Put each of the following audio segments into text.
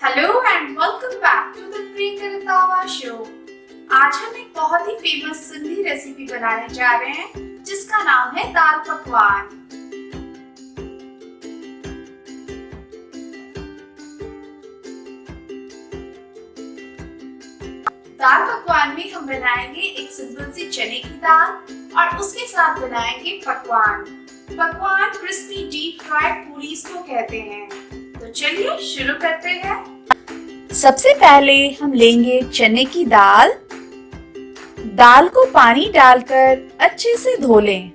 Hello and welcome back to the Priyanka show. आज हम एक बहुत ही फेमस सिंधी रेसिपी बनाने जा रहे हैं जिसका नाम है दाल पकवान। दाल पकवान में हम बनाएंगे एक सिंपल सी चने की दाल और उसके साथ बनाएंगे पकवान। पकवान क्रिस्पी डीप फ्राइड पुरीस को कहते हैं। तो चलिए शुरू करते हैं। सबसे पहले हम लेंगे चने की दाल। दाल को पानी डालकर अच्छे से धो लें।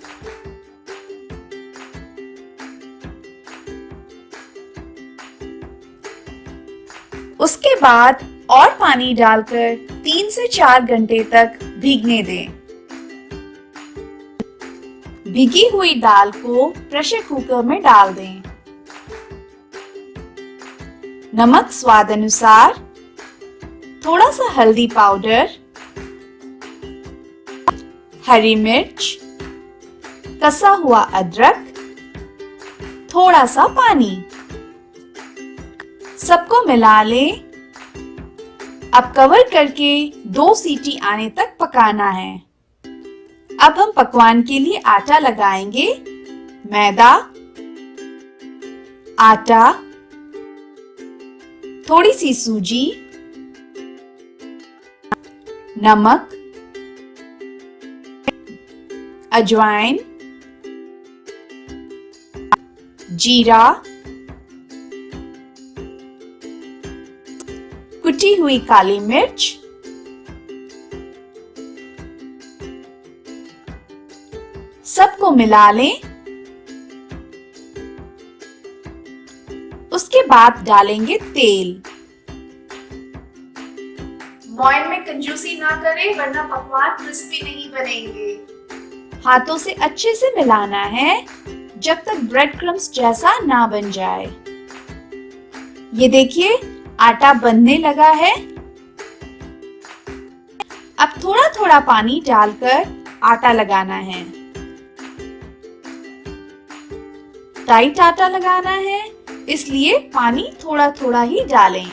उसके बाद और पानी डालकर 3 से 4 घंटे तक भीगने दें। भीगी हुई दाल को प्रेशर कुकर में डाल दें। नमक स्वाद अनुसार, थोड़ा सा हल्दी पाउडर, हरी मिर्च, कसा हुआ अदरक, थोड़ा सा पानी, सबको मिला लें। अब कवर करके 2 सीटी आने तक पकाना है। अब हम पकवान के लिए आटा लगाएंगे। मैदा, आटा, थोड़ी सी सूजी, नमक, अजवाइन, जीरा, कुटी हुई काली मिर्च, सबको मिला लें। उसके बाद डालेंगे तेल। मॉइन में कंजूसी ना करें वरना पकवान क्रिस्पी नहीं बनेंगे। हाथों से अच्छे से मिलाना है जब तक ब्रेड क्रम्स जैसा ना बन जाए। ये देखिए आटा बनने लगा है। अब थोड़ा थोड़ा पानी डालकर आटा लगाना है। टाइट आटा लगाना है, इसलिए पानी थोड़ा थोड़ा ही डालें।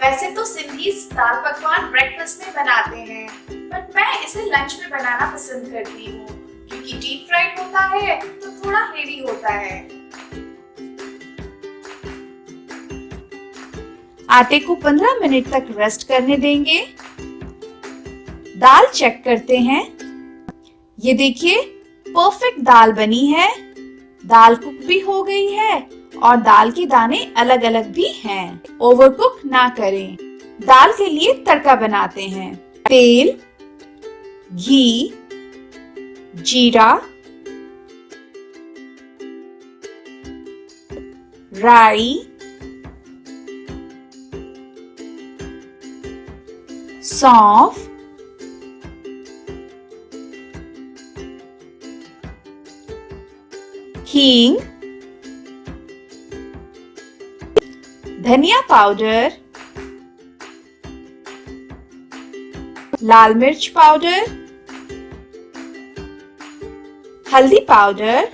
वैसे तो सिंधी दाल पकवान ब्रेकफास्ट में बनाते हैं, बट मैं इसे लंच में बनाना पसंद करती हूँ क्योंकि डीप फ्राइड होता है तो थोड़ा हेवी होता है। आटे को 15 मिनट तक रेस्ट करने देंगे। दाल चेक करते हैं। ये देखिए परफेक्ट दाल बनी है। दाल कुक भी हो गई है और दाल के दाने अलग अलग भी हैं। ओवरकुक ना करें। दाल के लिए तड़का बनाते हैं। तेल, घी, जीरा, राई, सौंफ, हींग, धनिया पाउडर, लाल मिर्च पाउडर, हल्दी पाउडर,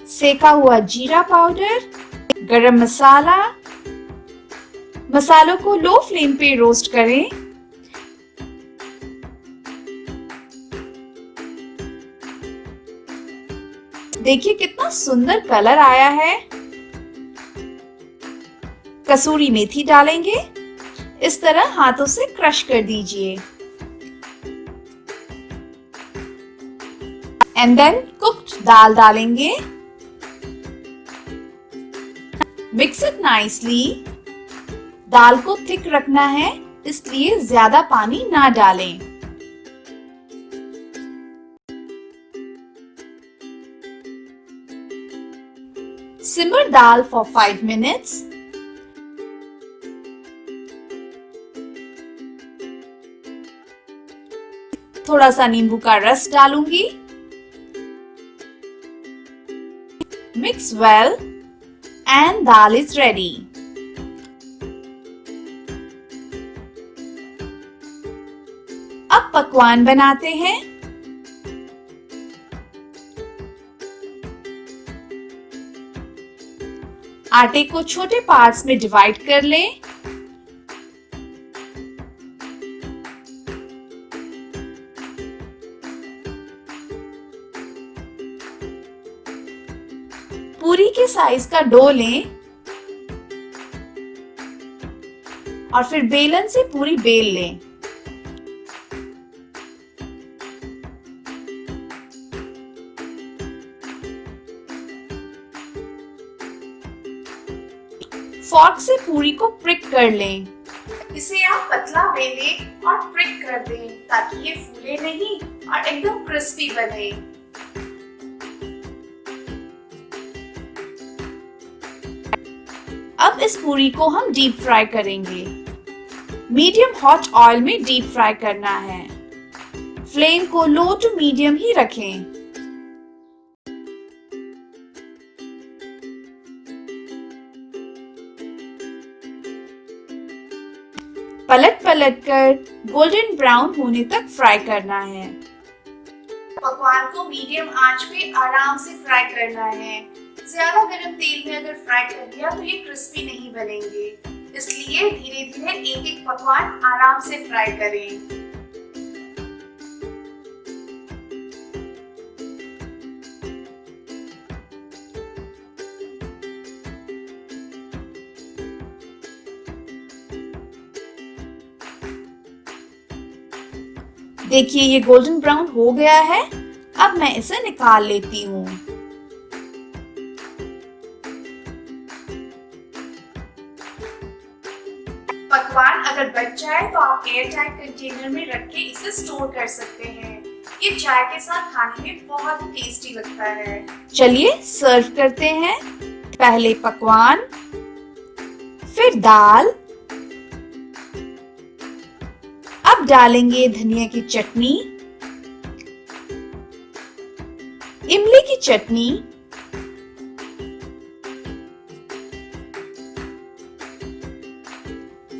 सेका हुआ जीरा पाउडर, गरम मसाला। मसालों को लो फ्लेम पे रोस्ट करें। देखिए कितना सुंदर कलर आया है। कसूरी मेथी डालेंगे। इस तरह हाथों से क्रश कर दीजिए। एंड देन कुक्ड दाल डालेंगे। Mix it nicely. दाल को थिक रखना है, इसलिए ज्यादा पानी ना डालें। Simmer dal for 5 minutes. थोड़ा सा नींबू का रस डालूंगी। Mix well and dal is ready. अब पकवान बनाते हैं। आटे को छोटे पार्ट्स में डिवाइड कर लें। पूरी के साइज का डो लें और फिर बेलन से पूरी बेल लें। फॉर्क से पूरी को प्रिक कर लें। इसे आप पतला बेलें और प्रिक कर दें ताकि ये फूले नहीं और एकदम क्रिस्पी बने। अब इस पूरी को हम डीप फ्राई करेंगे। मीडियम हॉट ऑयल में डीप फ्राई करना है। फ्लेम को लो टू मीडियम ही रखें। पलट पलट कर गोल्डन ब्राउन होने तक फ्राई करना है। पकवान को मीडियम आंच पे आराम से फ्राई करना है। ज्यादा गर्म तेल में अगर फ्राई कर दिया तो ये क्रिस्पी नहीं बनेंगे, इसलिए धीरे धीरे एक एक पकवान आराम से फ्राई करें। देखिए ये गोल्डन ब्राउन हो गया है। अब मैं इसे निकाल लेती हूँ। पकवान अगर बच जाए तो आप एयर टाइट कंटेनर में रख के इसे स्टोर कर सकते हैं। ये चाय के साथ खाने में बहुत ही टेस्टी लगता है। चलिए सर्व करते हैं। पहले पकवान, फिर दाल, अब डालेंगे धनिया की चटनी, इमली की चटनी,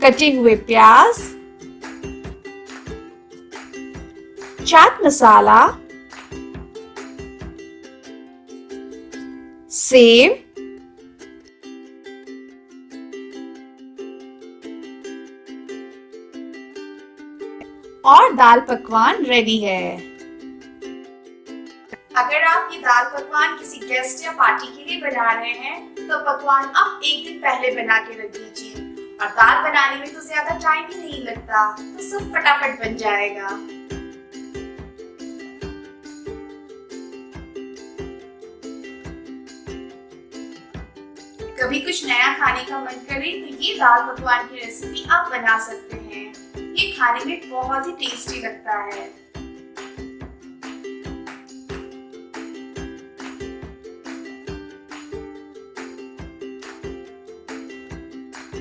कटे हुए प्याज, चाट मसाला, सेव, और दाल पकवान रेडी है। अगर आप ये दाल पकवान किसी गेस्ट या पार्टी के लिए बना रहे हैं तो पकवान आप एक दिन पहले बना के रख दीजिए। और दाल बनाने में तो ज्यादा टाइम ही नहीं लगता, तो सब फटाफट बन जाएगा। कभी कुछ नया खाने का मन करे तो ये दाल पकवान की रेसिपी आप बना सकते हैं। ये खाने में बहुत ही टेस्टी लगता है।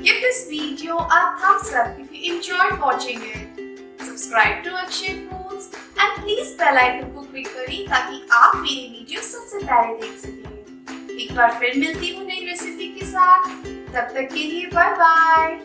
Give this video a thumbs up if you enjoyed watching it. Subscribe to Akshay Foods and please bell icon को क्लिक करें ताकि आप मेरी वीडियो सबसे पहले देख सकें। एक बार फिर मिलती हूँ नई रेसिपी के साथ। तब तक के लिए बाय बाय।